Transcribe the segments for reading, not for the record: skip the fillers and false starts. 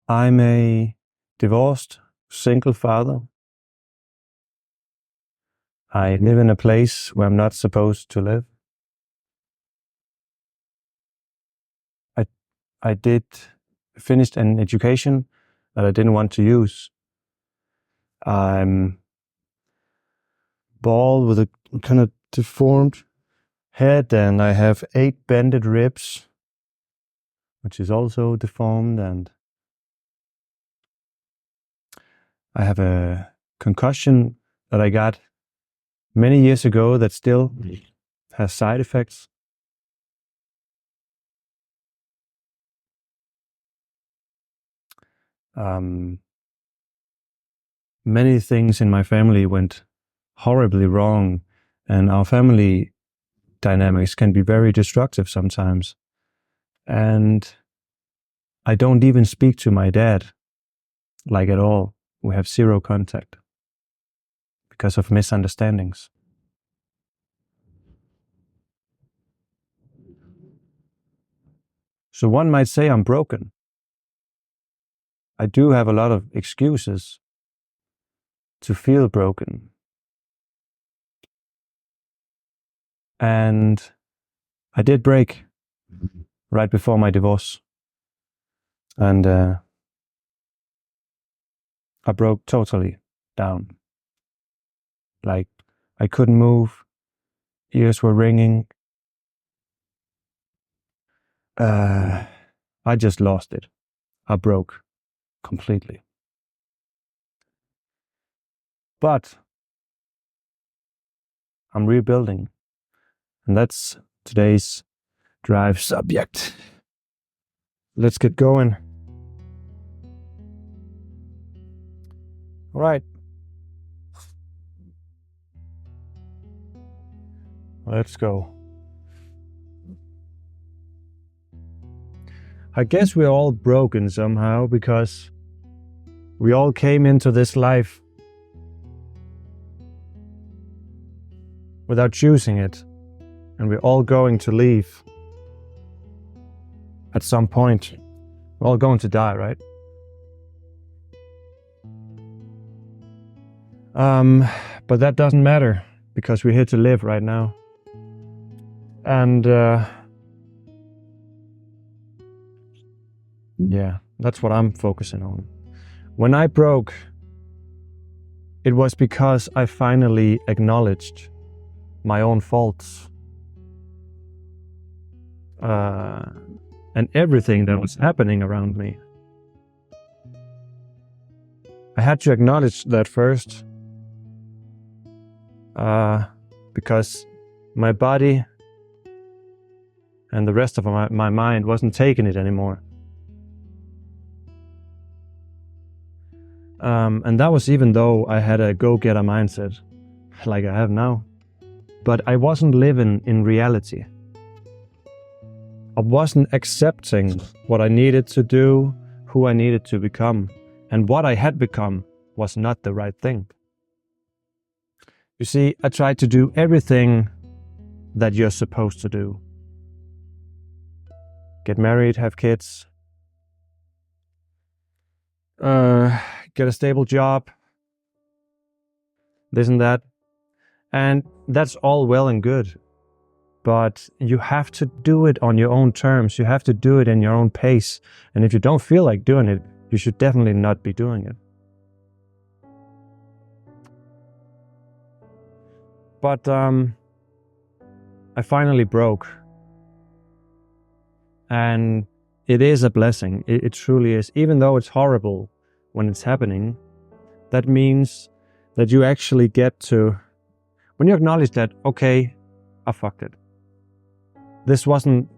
I'm a divorced single father. I live in a place where I'm not supposed to live. I finished an education that I didn't want to use. I'm bald with a kind of deformed head, and I have 8 bended ribs, which is also deformed, and I have a concussion that I got many years ago that still has side effects. Many things in my family went horribly wrong, and our family dynamics can be very destructive sometimes. And I don't even speak to my dad, like at all. We have 0 contact because of misunderstandings. So one might say I'm broken. I do have a lot of excuses to feel broken. And I did break right before my divorce. And I broke totally down. Like, I couldn't move. Ears were ringing. I just lost it. I broke completely. But I'm rebuilding. And that's today's drive subject. Let's get going. All right. Let's go. I guess we're all broken somehow because we all came into this life without choosing it, and we're all going to leave at some point. We're all going to die, right? But that doesn't matter because we're here to live right now. And yeah, that's what I'm focusing on. When I broke, it was because I finally acknowledged my own faults and everything that was happening around me. I had to acknowledge that first because my body and the rest of my mind wasn't taking it anymore. And that was even though I had a go-getter mindset like I have now. But I wasn't living in reality. I wasn't accepting what I needed to do, who I needed to become, and what I had become was not the right thing. You see, I tried to do everything that you're supposed to do. Get married, have kids, get a stable job, this and that. And that's all well and good. But you have to do it on your own terms. You have to do it in your own pace. And if you don't feel like doing it, you should definitely not be doing it. But I finally broke. And it is a blessing. It truly is. Even though it's horrible when it's happening, that means that you actually get to, when you acknowledge that, okay, I fucked it. This wasn't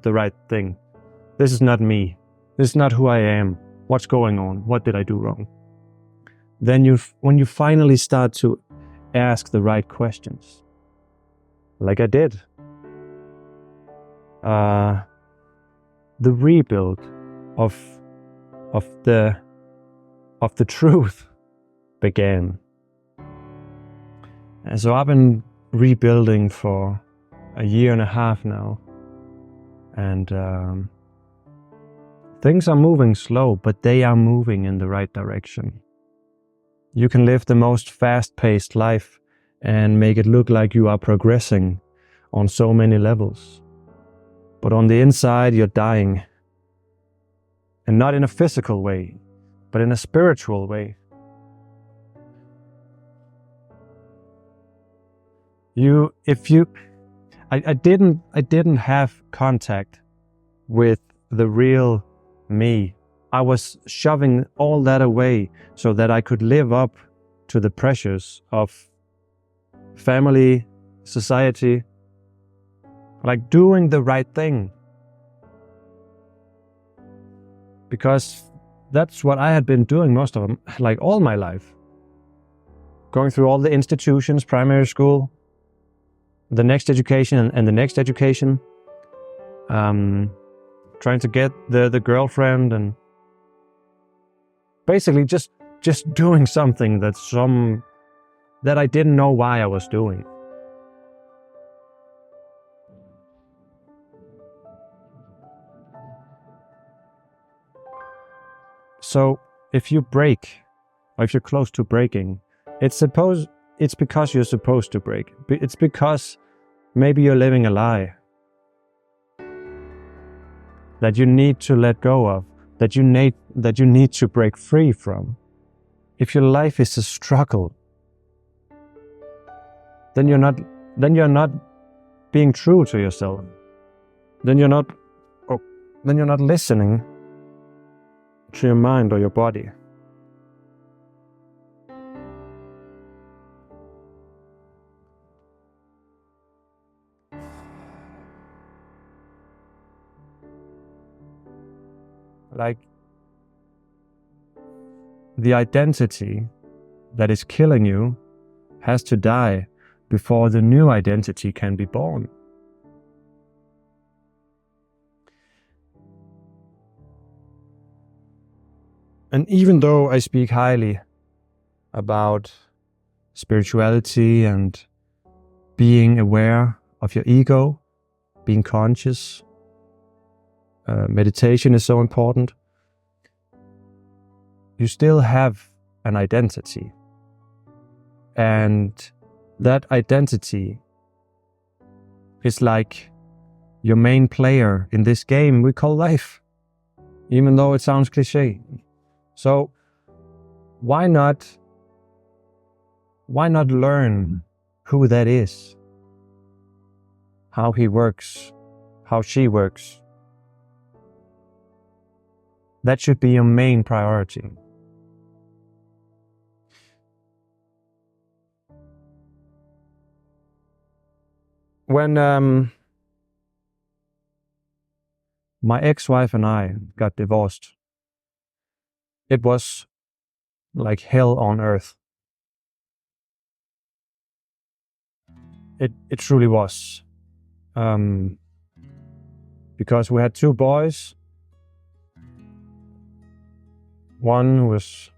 the right thing. This is not me. This is not who I am. What's going on? What did I do wrong? Then when you finally start to ask the right questions, like I did, the rebuild of the truth began. And so I've been rebuilding for a year and a half now, and Things are moving slow, but they are moving in the right direction. You can live the most fast-paced life and make it look like you are progressing on so many levels. But on the inside, you're dying. And not in a physical way, but in a spiritual way. I didn't have contact with the real me. I was shoving all that away so that I could live up to the pressures of family, society, like doing the right thing. Because that's what I had been doing most of them, like all my life. Going through all the institutions, primary school, the next education and the next education. Trying to get the girlfriend and basically just doing something that I didn't know why I was doing. So if you break, or if you're close to breaking, it's because you're supposed to break. It's because maybe you're living a lie that you need to let go of, that you need to break free from. If your life is a struggle, then you're not being true to yourself. Then you're not listening to your mind or your body. Like, the identity that is killing you has to die before the new identity can be born. And even though I speak highly about spirituality and being aware of your ego, being conscious, meditation is so important, you still have an identity. And that identity is like your main player in this game we call life, even though it sounds cliche. So why not learn who that is, how he works, how she works? That should be your main priority. When my ex-wife and I got divorced, it was like hell on earth. It truly was. Because we had two boys. One who was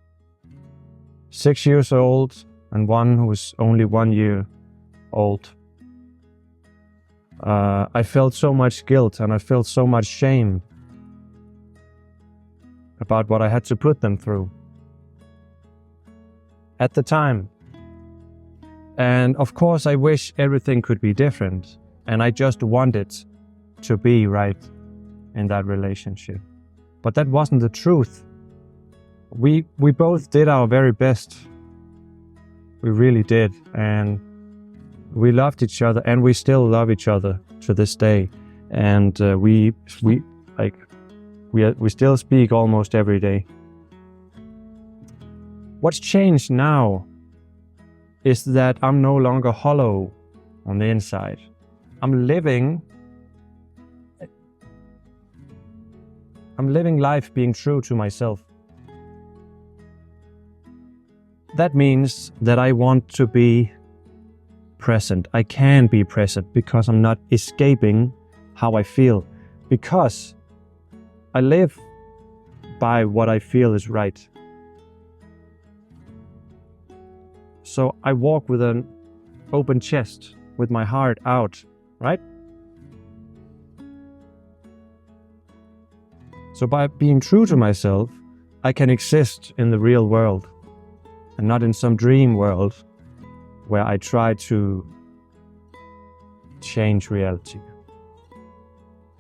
6 years old and one who was only 1 year old. I felt so much guilt and I felt so much shame about what I had to put them through at the time. And of course I wish everything could be different, and I just wanted to be right in that relationship. But that wasn't the truth. We both did our very best. We really did, and we loved each other, and we still love each other to this day. And we still speak almost every day. What's changed now is that I'm no longer hollow on the inside. I'm living life being true to myself. That means that I want to be present. I can be present because I'm not escaping how I feel, because I live by what I feel is right. So I walk with an open chest, with my heart out, right? So by being true to myself, I can exist in the real world and not in some dream world where I try to change reality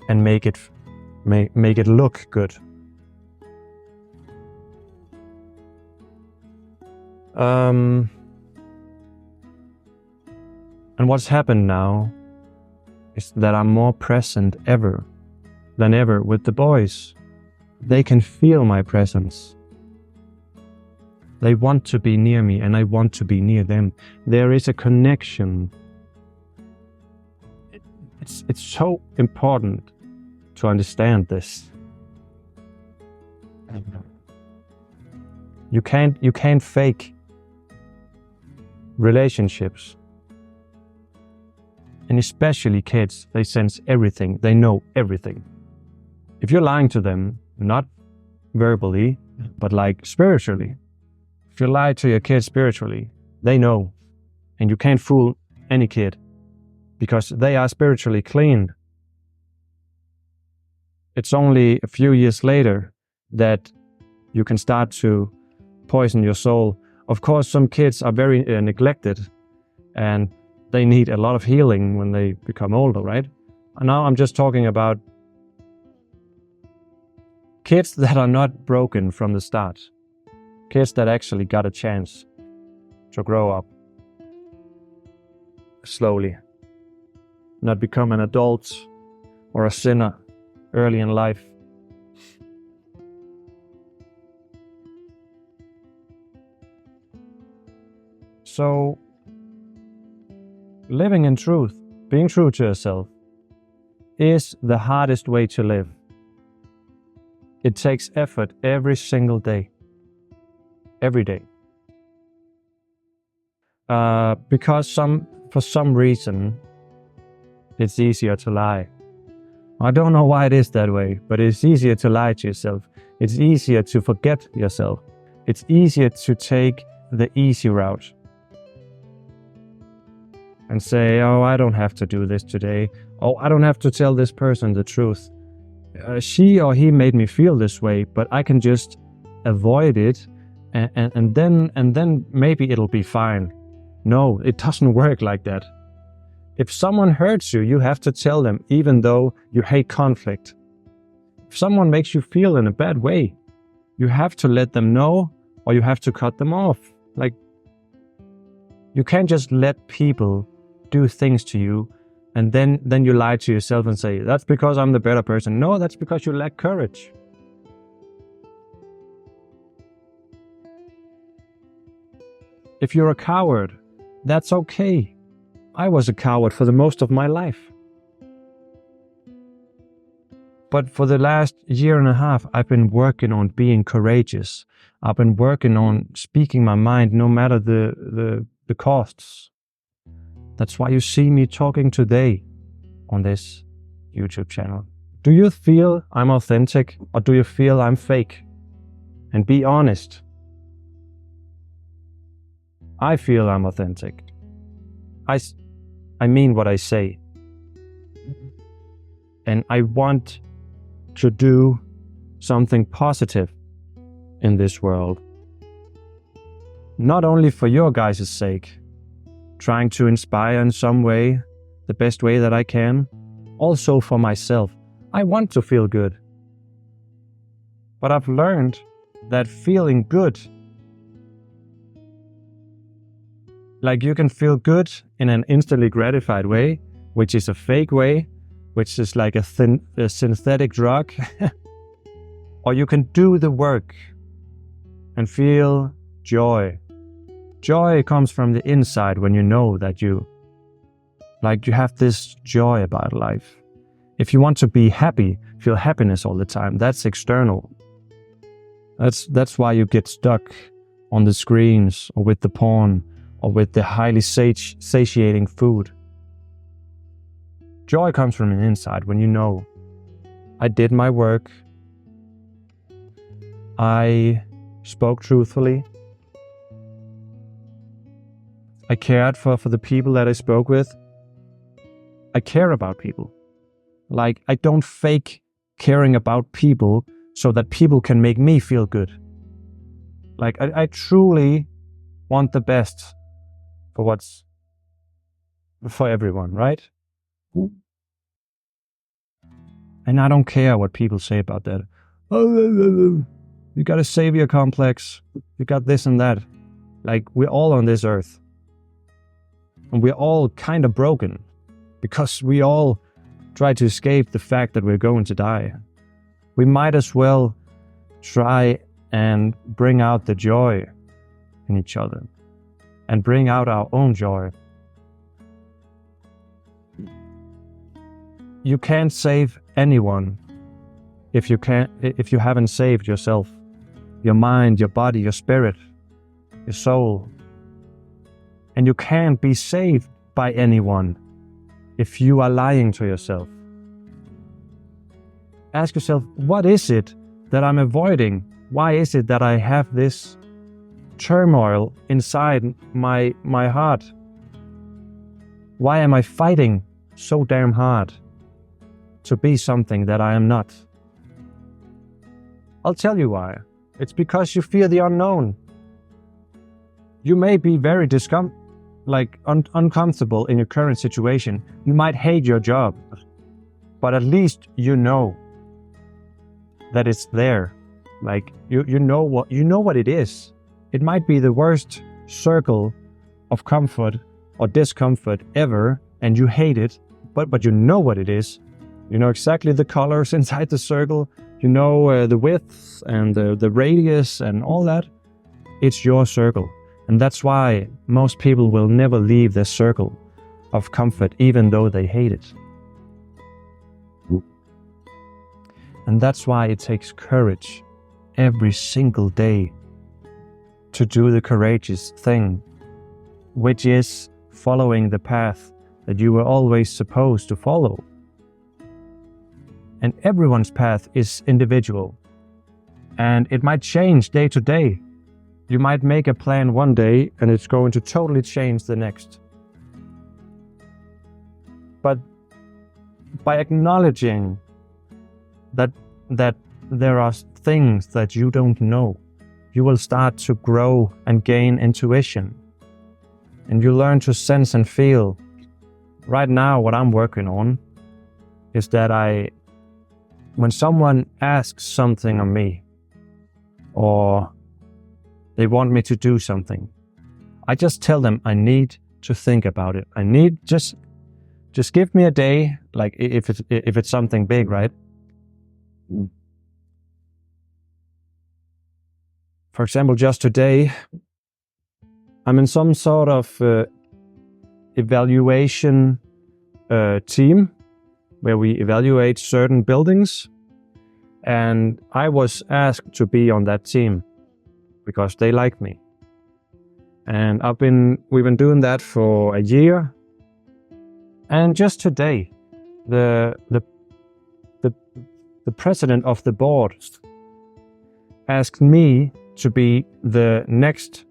and make it look good. And what's happened now is that I'm more present than ever with the boys. They can feel my presence. They want to be near me and I want to be near them. There is a connection. It's so important to understand this. You can't fake relationships. And especially kids, they sense everything, they know everything. If you're lying to them, not verbally, but like spiritually, if you lie to your kids spiritually, they know. And you can't fool any kid because they are spiritually clean. It's only a few years later that you can start to poison your soul. Of course, some kids are very neglected and they need a lot of healing when they become older, right? And now I'm just talking about kids that are not broken from the start. Kids that actually got a chance to grow up slowly. Not become an adult or a sinner early in life. So, living in truth, being true to yourself, is the hardest way to live. It takes effort every single day. Every day. Because for some reason, it's easier to lie. I don't know why it is that way, but it's easier to lie to yourself. It's easier to forget yourself. It's easier to take the easy route and say, oh, I don't have to do this today. Oh, I don't have to tell this person the truth. She or he made me feel this way, but I can just avoid it and then maybe it'll be fine. No, it doesn't work like that. If someone hurts you, you have to tell them, even though you hate conflict. If someone makes you feel in a bad way, you have to let them know or you have to cut them off. Like, you can't just let people do things to you and then you lie to yourself and say, that's because I'm the better person. No, that's because you lack courage. If you're a coward, that's okay. I was a coward for the most of my life. But for the last year and a half, I've been working on being courageous. I've been working on speaking my mind no matter the costs. That's why you see me talking today on this YouTube channel. Do you feel I'm authentic or do you feel I'm fake? And be honest. I feel I'm authentic. I mean what I say. And I want to do something positive in this world. Not only for your guys' sake, trying to inspire in some way, the best way that I can, also for myself. I want to feel good. But I've learned that feeling good, like you can feel good in an instantly gratified way, which is a fake way, which is like a synthetic drug, or you can do the work and feel joy. Joy comes from the inside when you know that you have this joy about life. If you want to be happy, feel happiness all the time, that's external. That's why you get stuck on the screens or with the porn or with the highly satiating food. Joy comes from the inside when you know, I did my work, I spoke truthfully, I cared for the people that I spoke with. I care about people. Like, I don't fake caring about people so that people can make me feel good. Like I truly want the best for everyone, right? And I don't care what people say about that. Oh, you got a savior complex. You got this and that. Like, we're all on this earth. And we're all kind of broken. Because we all try to escape the fact that we're going to die. We might as well try and bring out the joy in each other. And bring out our own joy. You can't save anyone if you haven't saved yourself. Your mind, your body, your spirit, your soul. And you can't be saved by anyone if you are lying to yourself. Ask yourself, what is it that I'm avoiding? Why is it that I have this turmoil inside my heart? Why am I fighting so damn hard to be something that I am not? I'll tell you why. It's because you fear the unknown. You may be very uncomfortable in your current situation. You might hate your job, but at least you know that it's there. Like you know what it is. It might be the worst circle of comfort or discomfort ever, and you hate it, but you know what it is. You know exactly the colors inside the circle. You know the width and the radius and all that. It's your circle. And that's why most people will never leave their circle of comfort, even though they hate it. And that's why it takes courage every single day to do the courageous thing, which is following the path that you were always supposed to follow. And everyone's path is individual. And it might change day to day. You might make a plan one day and it's going to totally change the next. But by acknowledging that there are things that you don't know, you will start to grow and gain intuition. And you learn to sense and feel. Right now, what I'm working on is that when someone asks something of me, or they want me to do something, I just tell them I need to think about it. I need just give me a day, like if it's something big, right? For example, just today, I'm in some sort of evaluation team where we evaluate certain buildings, and I was asked to be on that team because they like me. And we've been doing that for a year. And just today, the president of the board asked me to be the next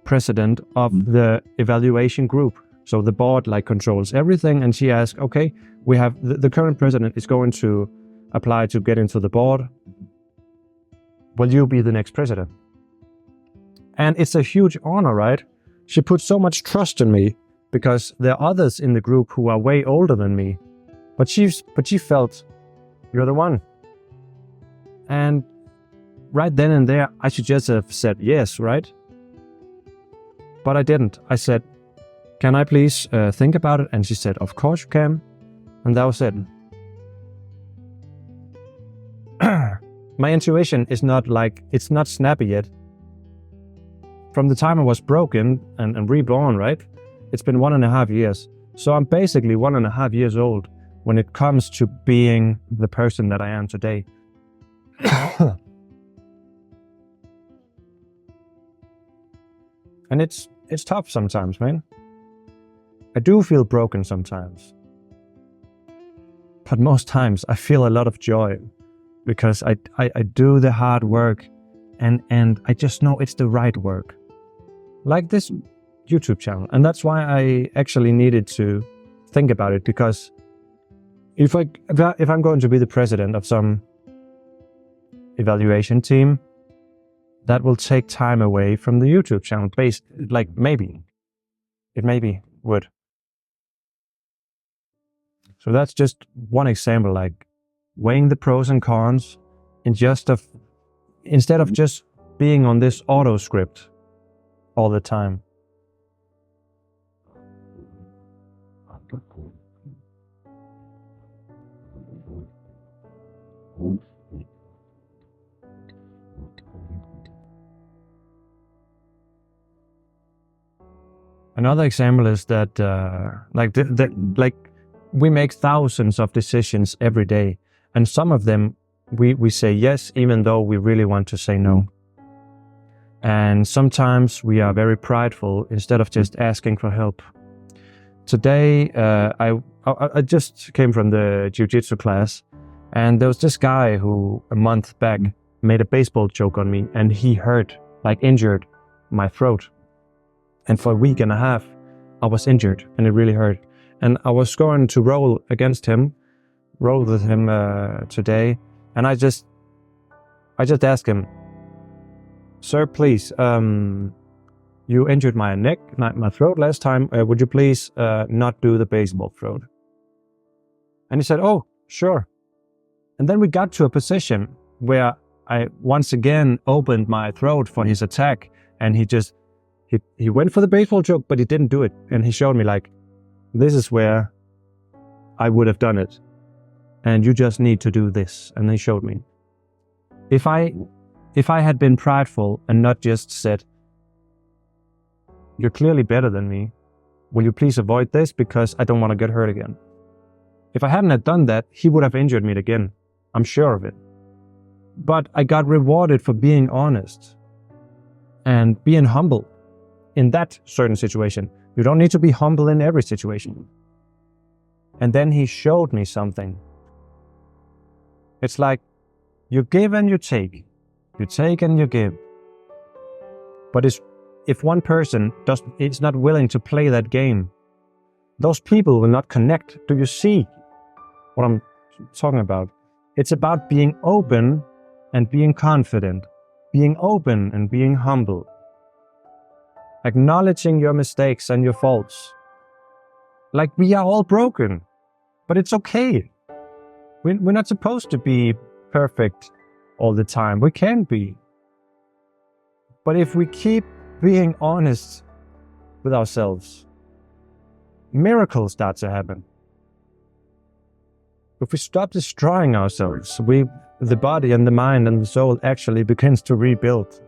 president of the evaluation group. So the board controls everything, and she asked, okay, we have the current president is going to apply to get into the board. Will you be the next president? And it's a huge honor, right? She put so much trust in me because there are others in the group who are way older than me. But she felt, you're the one. And right then and there, I should just have said yes, right? But I didn't. I said, can I please think about it? And she said, of course you can. And that was it. My intuition is it's not snappy yet. From the time I was broken and reborn, right? It's been 1.5 years. So I'm basically 1.5 years old when it comes to being the person that I am today. And it's tough sometimes, man. I do feel broken sometimes. But most times I feel a lot of joy because I do the hard work and I just know it's the right work. Like this YouTube channel. And that's why I actually needed to think about it, because if I'm going to be the president of some evaluation team, that will take time away from the YouTube channel. Maybe. It maybe would. So that's just one example, like weighing the pros and cons instead of just being on this auto script all the time. Another example is that we make thousands of decisions every day, and some of them we say yes even though we really want to say no. And sometimes we are very prideful instead of just asking for help. Today, I just came from the jiu-jitsu class, and there was this guy who a month back made a baseball joke on me, and he injured my throat. And for a week and a half, I was injured, and it really hurt. And I was going to roll with him today, and I just asked him, "Sir, please, you injured my neck, my throat last time. Would you please not do the baseball throat?" And he said, "Oh, sure." And then we got to a position where I once again opened my throat for his attack, and he went for the baseball joke, but he didn't do it. And he showed me this is where I would have done it. And you just need to do this. And he showed me. If I had been prideful and not just said, "You're clearly better than me. Will you please avoid this because I don't want to get hurt again?" If I hadn't have done that, he would have injured me again. I'm sure of it. But I got rewarded for being honest and being humble in that certain situation. You don't need to be humble in every situation. And then he showed me something. It's like you give and you take. You take and you give. But if one person is not willing to play that game, those people will not connect. Do you see what I'm talking about? It's about being open and being confident, being open and being humble, acknowledging your mistakes and your faults. We are all broken, but it's okay. We're not supposed to be perfect all the time. We can be. But if we keep being honest with ourselves, miracles start to happen. If we stop destroying ourselves, the body and the mind and the soul actually begins to rebuild.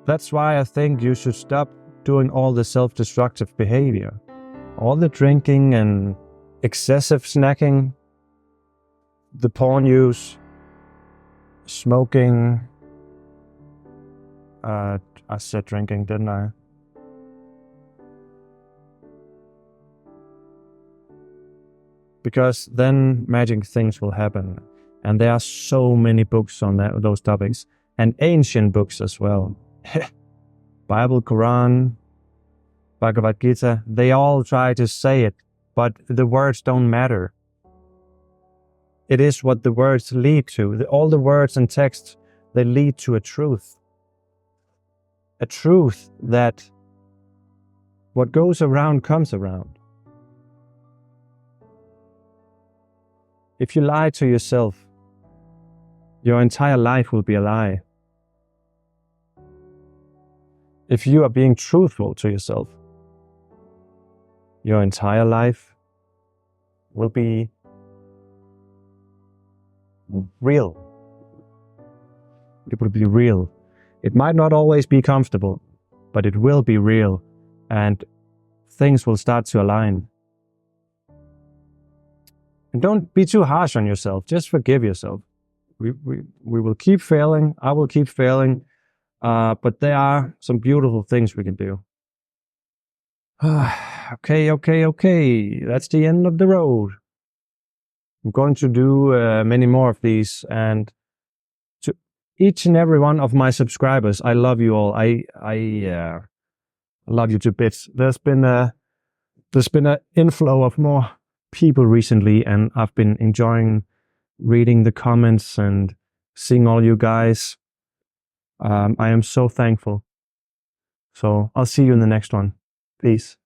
That's why I think you should stop doing all the self-destructive behavior, all the drinking and excessive snacking, the porn use, smoking. I said drinking, didn't I? Because then magic things will happen. And there are so many books on those topics, and ancient books as well. Bible, Quran, Bhagavad Gita, they all try to say it, but the words don't matter. It is what the words lead to. All the words and texts, they lead to a truth. A truth that what goes around comes around. If you lie to yourself, your entire life will be a lie. If you are being truthful to yourself, your entire life will be real. It will be real. It might not always be comfortable, but it will be real, and things will start to align. And don't be too harsh on yourself. Just forgive yourself. We will keep failing. I will keep failing. But there are some beautiful things we can do. Okay. That's the end of the road. I'm going to do many more of these. And to each and every one of my subscribers, I love you all. I love you to bits. There's been an inflow of more people recently, and I've been enjoying reading the comments and seeing all you guys. I am so thankful. So I'll see you in the next one. Peace.